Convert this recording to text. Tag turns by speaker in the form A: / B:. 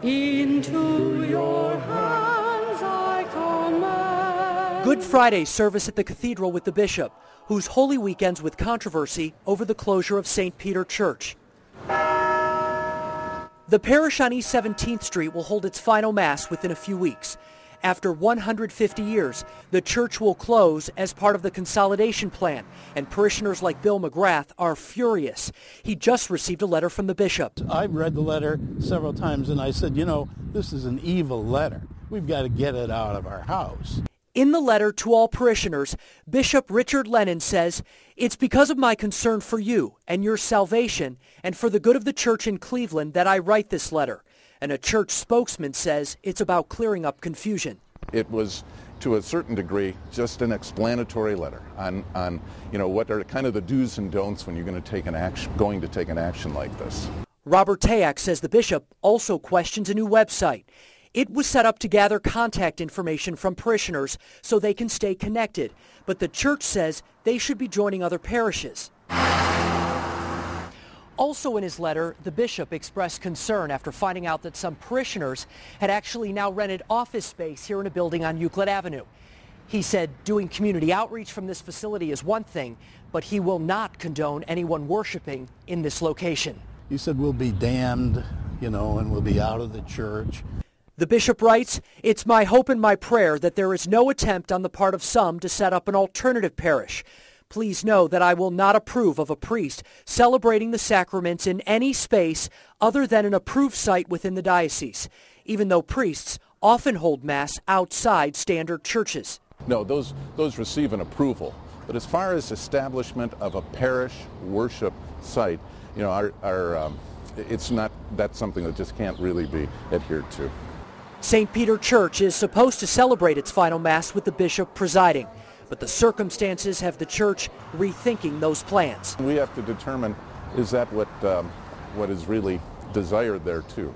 A: Into your hands I commend.
B: Good Friday service at the cathedral with the bishop, whose Holy Week ends with controversy over the closure of St. Peter Church. The parish on East 17th Street will hold its final Mass within a few weeks. After 150 years, the church will close as part of the consolidation plan, and parishioners like Bill McGrath are furious. He just received a letter from the bishop.
C: I've read the letter several times, and I said, you know, this is an evil letter. We've got to get it out of our house.
B: In the letter to all parishioners, Bishop Richard Lennon says, "It's because of my concern for you and your salvation and for the good of the church in Cleveland that I write this letter." And a church spokesman says it's about clearing up confusion.
D: It was, to a certain degree, just an explanatory letter on what are kind of the do's and don'ts when you're going to take an action like this.
B: Robert Tayak says the bishop also questions a new website. It was set up to gather contact information from parishioners so they can stay connected, but the church says they should be joining other parishes. Also in his letter, the bishop expressed concern after finding out that some parishioners had actually now rented office space here in a building on Euclid Avenue. He said doing community outreach from this facility is one thing, but he will not condone anyone worshiping in this location.
C: He said we'll be damned, and we'll be out of the church.
B: The bishop writes, "It's my hope and my prayer that there is no attempt on the part of some to set up an alternative parish. Please know that I will not approve of a priest celebrating the sacraments in any space other than an approved site within the diocese, even though priests often hold Mass outside standard churches."
D: No, those receive an approval. But as far as establishment of a parish worship site, it's not, that's something that just can't really be adhered to.
B: St. Peter Church is supposed to celebrate its final Mass with the bishop presiding, but the circumstances have the church rethinking those plans.
D: We have to determine, is that what is really desired there too?